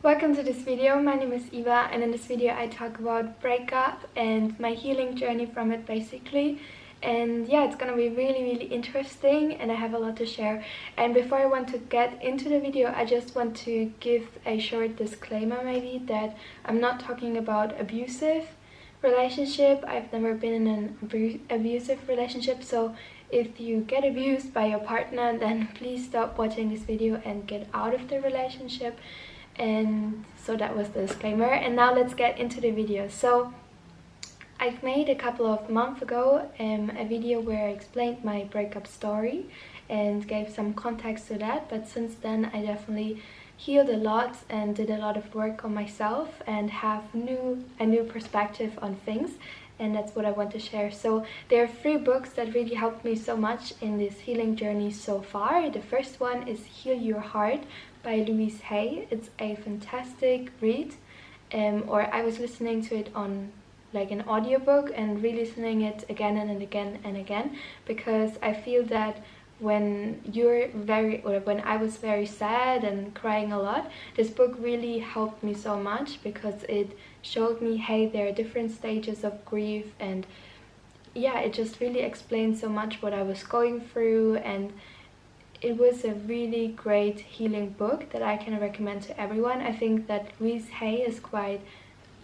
Welcome to this video. My name is Eva, and in this video I talk about breakup and my healing journey from it basically. And yeah, it's gonna be really interesting and I have a lot to share. And before I want to get into the video, I just want to give a short disclaimer maybe that I'm not talking about abusive relationship. I've never been in an abusive relationship, so if you get abused by your partner, then please stop watching this video and get out of the relationship. And so that was the disclaimer, and now let's get into the video. So I've made a couple of months ago a video where I explained my breakup story and gave some context to that, but since then I definitely healed a lot and did a lot of work on myself and have a new perspective on things, and that's what I want to share. So there are 3 books that really helped me so much in this healing journey so far. The first one is Heal Your Heart by Louise Hay. It's a fantastic read, or I was listening to it on like an audiobook and re-listening it again and again and again, because I feel that when I was very sad and crying a lot, this book really helped me so much, because it showed me, hey, there are different stages of grief, and yeah, it just really explained so much what I was going through, and it was a really great healing book that I can recommend to everyone. I think that Louise Hay is quite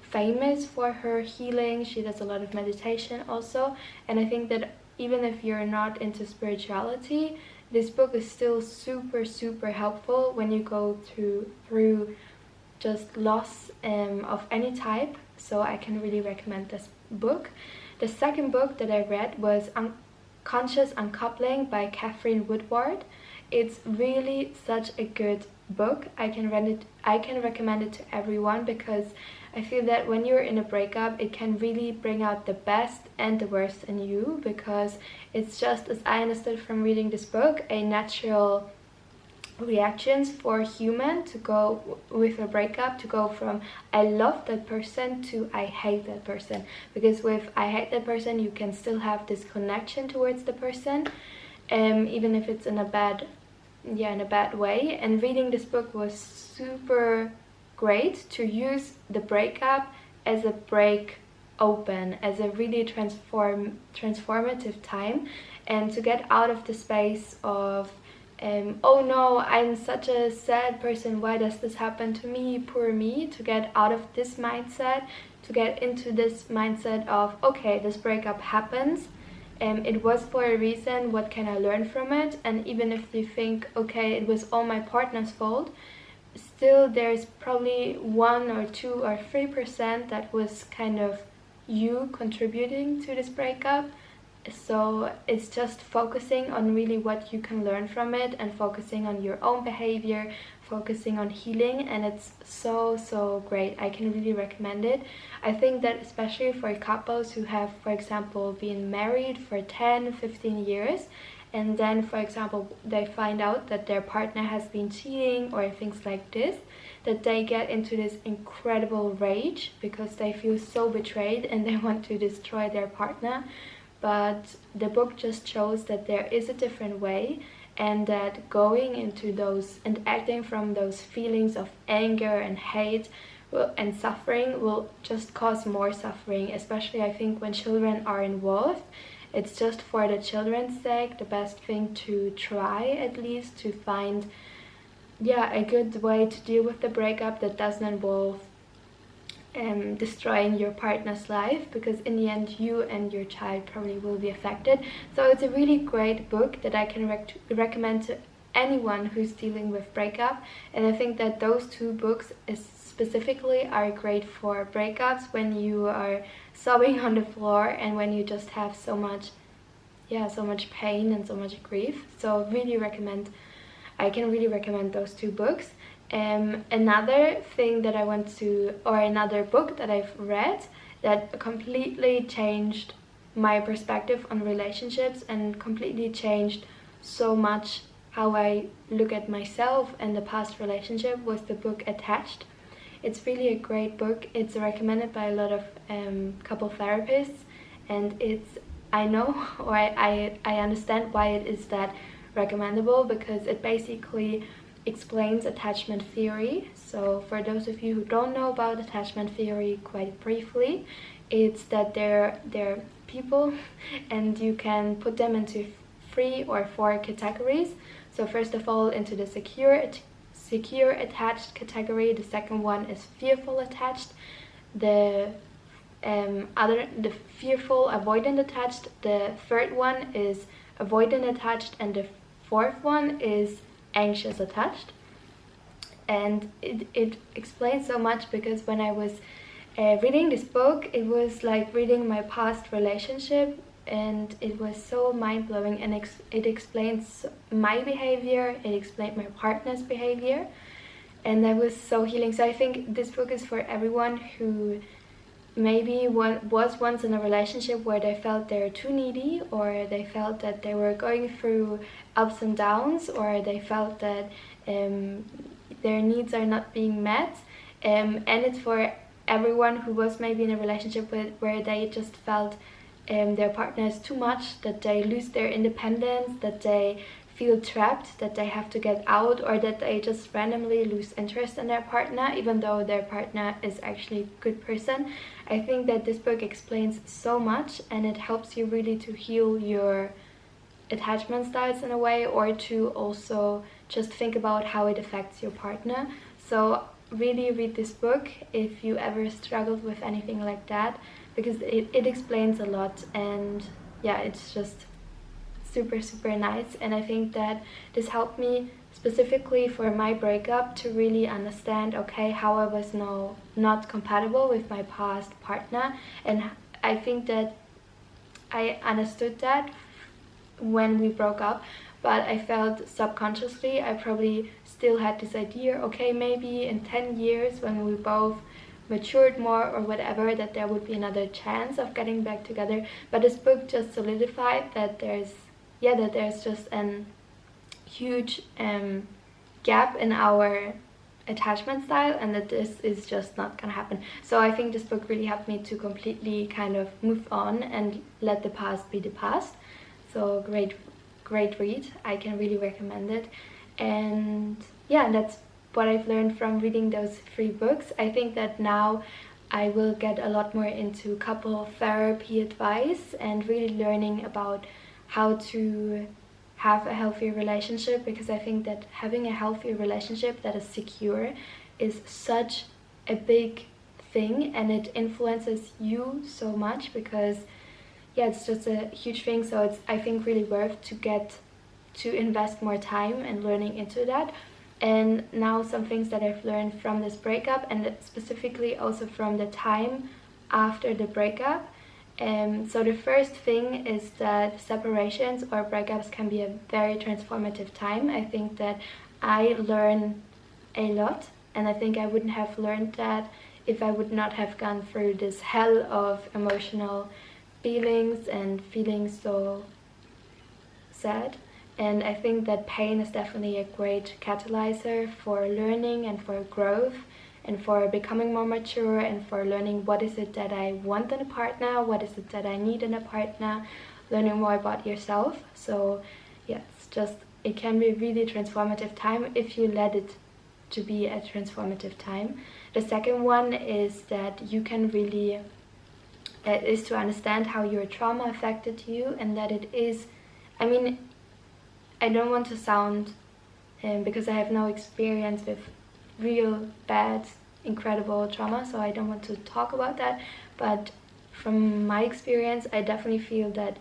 famous for her healing. She does a lot of meditation also, and I think that even if you're not into spirituality, this book is still super helpful when you go through just loss of any type. So I can really recommend this book. The second book that I read was Conscious Uncoupling by Catherine Woodward. It's really such a good book. I can recommend it to everyone, because I feel that when you're in a breakup, it can really bring out the best and the worst in you, because it's just, as I understood from reading this book, a natural reactions for a human to go with a breakup, to go from I love that person to I hate that person. Because with I hate that person, you can still have this connection towards the person, even if it's in a bad way. And reading this book was super great to use the breakup as a break open, as a really transformative time, and to get out of the space of oh no, I'm such a sad person, why does this happen to me, poor me, to get out of this mindset, to get into this mindset of, okay, this breakup happens, it was for a reason, what can I learn from it? And even if you think, okay, it was all my partner's fault, still there's probably 1 or 2 or 3% that was kind of you contributing to this breakup. So it's just focusing on really what you can learn from it, and focusing on your own behavior, focusing on healing, and it's so great. I can really recommend it. I think that especially for couples who have, for example, been married for 10-15 years, and then, for example, they find out that their partner has been cheating or things like this, that they get into this incredible rage because they feel so betrayed and they want to destroy their partner. But the book just shows that there is a different way, and that going into those and acting from those feelings of anger and hate and suffering will just cause more suffering, especially I think when children are involved. It's just for the children's sake the best thing to try, at least, to find a good way to deal with the breakup that doesn't involve destroying your partner's life, because in the end you and your child probably will be affected. So it's a really great book that I can recommend to anyone who's dealing with breakup. And I think that those 2 books specifically are great for breakups, when you are sobbing on the floor and when you just have so much pain and so much grief. So I can really recommend those 2 books. Another thing that another book that I've read that completely changed my perspective on relationships and completely changed so much how I look at myself and the past relationship was the book Attached. It's really a great book. It's recommended by a lot of couple therapists, and I know, or I understand why it is that recommendable, because it basically explains attachment theory. So for those of you who don't know about attachment theory, quite briefly, it's that they're people and you can put them into 3 or 4 categories. So first of all, into the secure attached category. The second one is fearful attached. The fearful avoidant attached. The third one is avoidant attached, and the fourth one is anxious attached. And it explains so much, because when I was reading this book, it was like reading my past relationship, and it was so mind-blowing, and it explains my behavior, it explained my partner's behavior, and that was so healing. So I think this book is for everyone who maybe was once in a relationship where they felt they're too needy, or they felt that they were going through ups and downs, or they felt that their needs are not being met, and it's for everyone who was maybe in a relationship where they just felt their partner is too much, that they lose their independence, that they feel trapped, that they have to get out, or that they just randomly lose interest in their partner even though their partner is actually a good person. I think that this book explains so much, and it helps you really to heal your attachment styles in a way, or to also just think about how it affects your partner. So really read this book if you ever struggled with anything like that, because it explains a lot, and yeah, it's just super nice. And I think that this helped me specifically for my breakup to really understand, okay, how I was not compatible with my past partner. And I think that I understood that when we broke up, but I felt subconsciously I probably still had this idea, okay, maybe in 10 years when we both matured more or whatever, that there would be another chance of getting back together. But this book just solidified that there's just an huge gap in our attachment style, and that this is just not gonna happen. So I think this book really helped me to completely kind of move on and let the past be the past. So great read, I can really recommend it. And yeah, that's what I've learned from reading those 3 books. I think that now I will get a lot more into couple therapy advice and really learning about how to have a healthy relationship, because I think that having a healthy relationship that is secure is such a big thing, and it influences you so much, because yeah, it's just a huge thing. So it's, I think, really worth to invest more time and learning into that. And now some things that I've learned from this breakup, and specifically also from the time after the breakup. So the first thing is that separations or breakups can be a very transformative time. I think that I learn a lot, and I think I wouldn't have learned that if I would not have gone through this hell of emotional feelings and feeling so sad. And I think that pain is definitely a great catalyzer for learning and for growth and for becoming more mature and for learning what is it that I want in a partner, what is it that I need in a partner, learning more about yourself. So yeah, it can be a really transformative time if you let it to be a transformative time. The second one is that you can really is to understand how your trauma affected you, and that it is, I mean, I don't want to sound, because I have no experience with real bad, incredible trauma, so I don't want to talk about that, but from my experience, I definitely feel that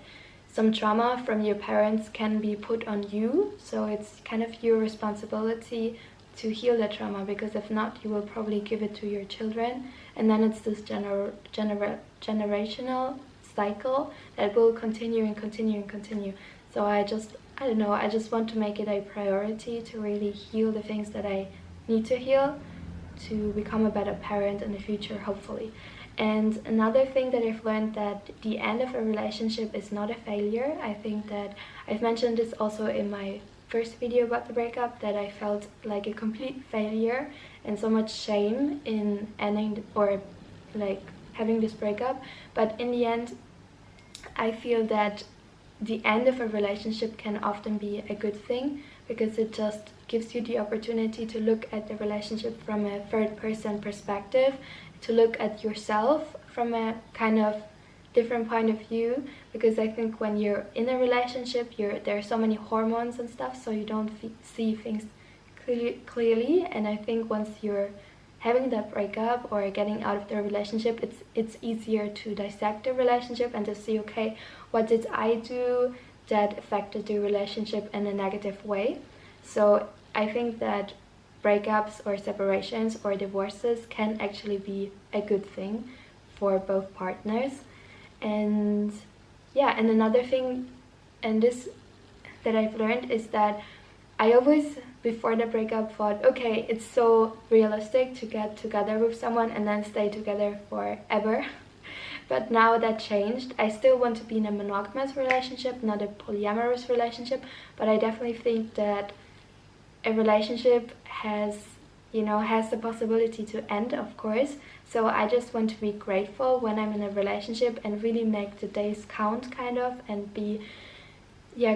some trauma from your parents can be put on you, so it's kind of your responsibility to heal that trauma, because if not, you will probably give it to your children, and then it's this generational cycle that will continue and continue and continue. So I don't know, I just want to make it a priority to really heal the things that I need to heal to become a better parent in the future, hopefully. And another thing that I've learned, that the end of a relationship is not a failure. I think that I've mentioned this also in my first video about the breakup, that I felt like a complete failure and so much shame in ending or like having this breakup. But in the end, I feel that the end of a relationship can often be a good thing, because it just gives you the opportunity to look at the relationship from a third person perspective, to look at yourself from a kind of different point of view, because I think when you're in a relationship, there are so many hormones and stuff, so you don't see things clearly. And I think once you're having that breakup or getting out of the relationship, it's easier to dissect the relationship and to see, okay, what did I do that affected the relationship in a negative way. So I think that breakups or separations or divorces can actually be a good thing for both partners. And yeah, and another thing, and this that I've learned, is that I always, before the breakup, thought, okay, it's so realistic to get together with someone and then stay together forever. But now that changed. I still want to be in a monogamous relationship, not a polyamorous relationship, but I definitely think that a relationship has the possibility to end, of course. So I just want to be grateful when I'm in a relationship and really make the days count, kind of, and be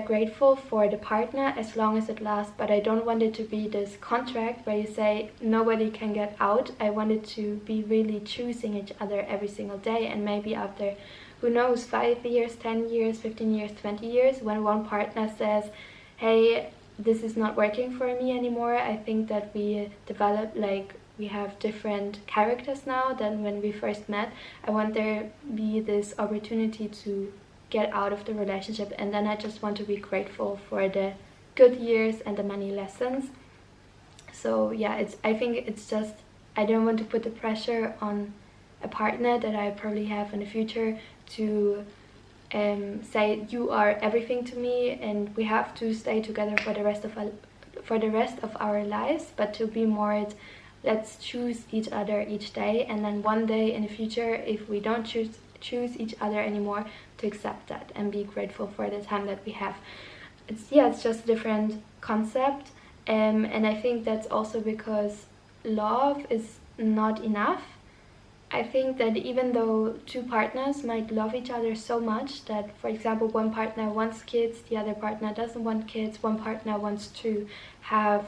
grateful for the partner as long as it lasts. But I don't want it to be this contract where you say nobody can get out. I want it to be really choosing each other every single day, and maybe after, who knows, 5 years, 10 years, 15 years, 20 years, when one partner says, hey, this is not working for me anymore, I think that we develop, like, we have different characters now than when we first met. I want there be this opportunity to get out of the relationship, and then I just want to be grateful for the good years and the many lessons. So yeah, I think it's just, I don't want to put the pressure on a partner that I probably have in the future to say you are everything to me and we have to stay together for the rest of our lives, but to be more, let's choose each other each day, and then one day in the future, if we don't choose each other anymore, to accept that and be grateful for the time that we have. It's just a different concept, and I think that's also because love is not enough. I think that even though two partners might love each other so much that, for example, one partner wants kids, the other partner doesn't want kids, one partner wants to have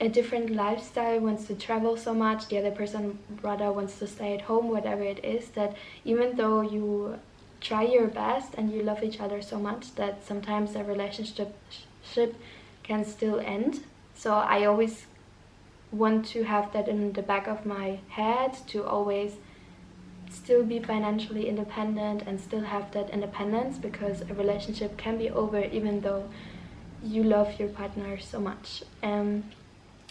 a different lifestyle, wants to travel so much, the other person rather wants to stay at home, whatever it is, that even though you try your best and you love each other so much, that sometimes a relationship can still end. So I always want to have that in the back of my head, to always still be financially independent and still have that independence, because a relationship can be over even though you love your partner so much.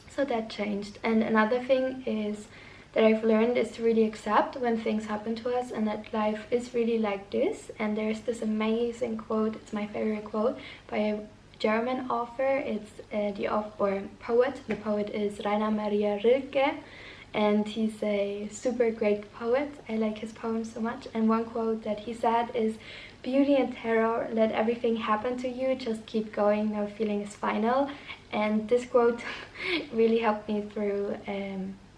So that changed. And another thing is that I've learned is to really accept when things happen to us, and that life is really like this. And there's this amazing quote, it's my favorite quote, by a German author. It's poet. The poet is Rainer Maria Rilke, and he's a super great poet. I like his poems so much. And one quote that he said is, "Beauty and terror, let everything happen to you, just keep going, no feeling is final." And this quote really helped me through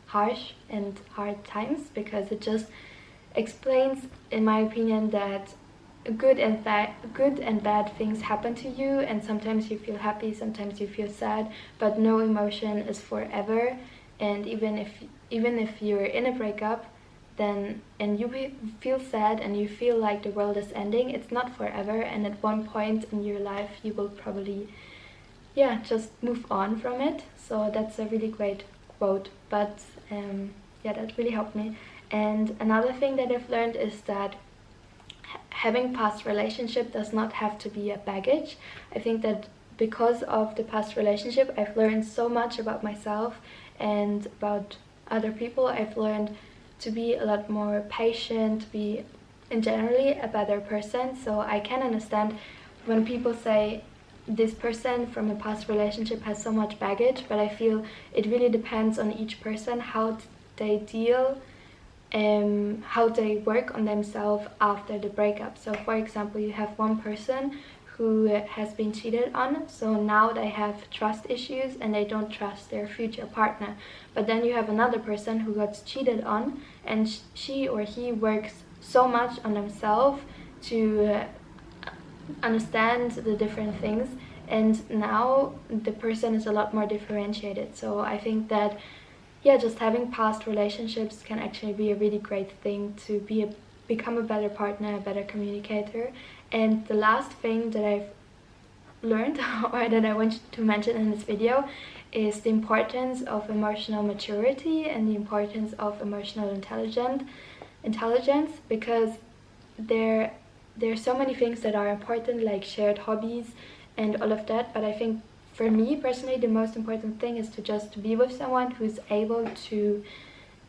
harsh and hard times, because it just explains, in my opinion, that good and bad things happen to you, and sometimes you feel happy, sometimes you feel sad, but no emotion is forever. And even if you're in a breakup, then and you feel sad and you feel like the world is ending, it's not forever, and at one point in your life you will probably just move on from it. So that's a really great quote. But that really helped me. And another thing that I've learned is that having past relationship does not have to be a baggage. I think that because of the past relationship, I've learned so much about myself and about other people. I've learned to be a lot more patient, to be in generally a better person. So I can understand when people say this person from a past relationship has so much baggage, but I feel it really depends on each person, how they deal, how they work on themselves after the breakup. So for example, you have one person who has been cheated on, so now they have trust issues and they don't trust their future partner. But then you have another person who got cheated on, and she or he works so much on themselves to understand the different things and now the person is a lot more differentiated. So I think that, yeah, just having past relationships can actually be a really great thing to become a better partner, a better communicator. And the last thing that I've learned or that I want to mention in this video is the importance of emotional maturity and the importance of emotional intelligence, because there are so many things that are important, like shared hobbies and all of that. But I think for me personally, the most important thing is to just be with someone who's able to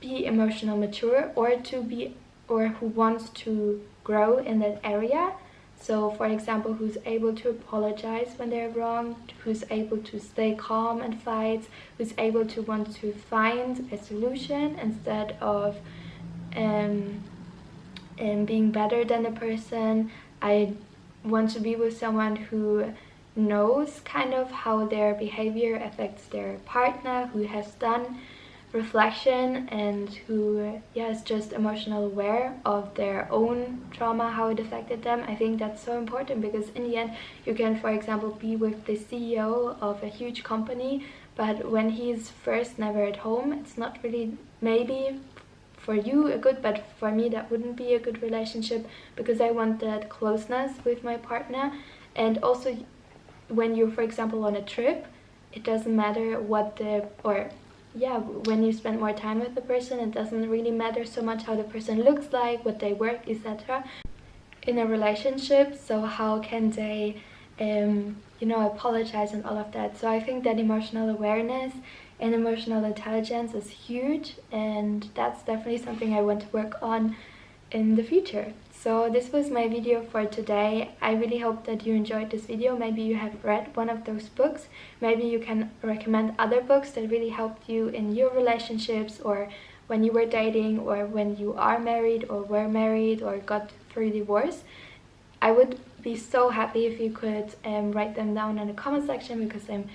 be emotional mature, or who wants to grow in that area. So for example, who's able to apologize when they're wrong, who's able to stay calm in fights, who's able to want to find a solution instead of being better than the person. I want to be with someone who knows kind of how their behavior affects their partner, who has done reflection, and who is just emotionally aware of their own trauma, how it affected them. I think that's so important, because in the end you can, for example, be with the CEO of a huge company, but when he's first never at home, it's not really maybe for you a good, but for me that wouldn't be a good relationship, because I want that closeness with my partner. And also when you're, for example, on a trip, it doesn't matter when you spend more time with the person, it doesn't really matter so much how the person looks like, what they work, etc. in a relationship. So how can they apologize and all of that. So I think that emotional awareness and emotional intelligence is huge, and that's definitely something I want to work on in the future. So this was my video for today. I really hope that you enjoyed this video. Maybe you have read one of those books. Maybe you can recommend other books that really helped you in your relationships, or when you were dating, or when you are married or were married or got through divorce. I would be so happy if you could write them down in the comment section, because I'm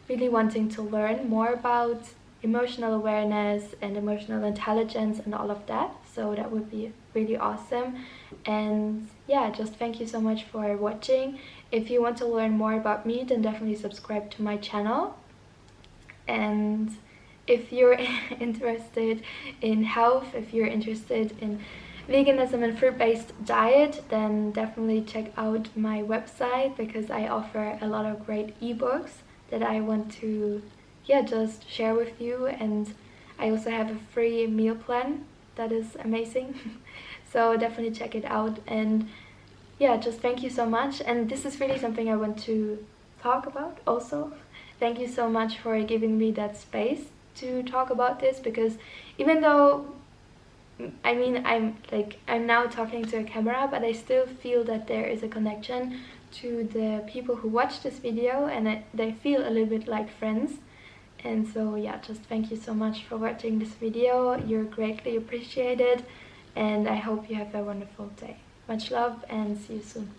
really wanting to learn more about emotional awareness and emotional intelligence and all of that. So that would be really awesome. And yeah, just thank you so much for watching. If you want to learn more about me, then definitely subscribe to my channel. And if you're interested in health, if you're interested in veganism and fruit-based diet, then definitely check out my website, because I offer a lot of great ebooks that I want to just share with you. And I also have a free meal plan that is amazing. So definitely check it out. And yeah, just thank you so much. And this is really something I want to talk about also. Thank you so much for giving me that space to talk about this, because even though I'm now talking to a camera, but I still feel that there is a connection to the people who watch this video, and they feel a little bit like friends. And so yeah, just thank you so much for watching this video. You're greatly appreciated, and I hope you have a wonderful day. Much love, and see you soon.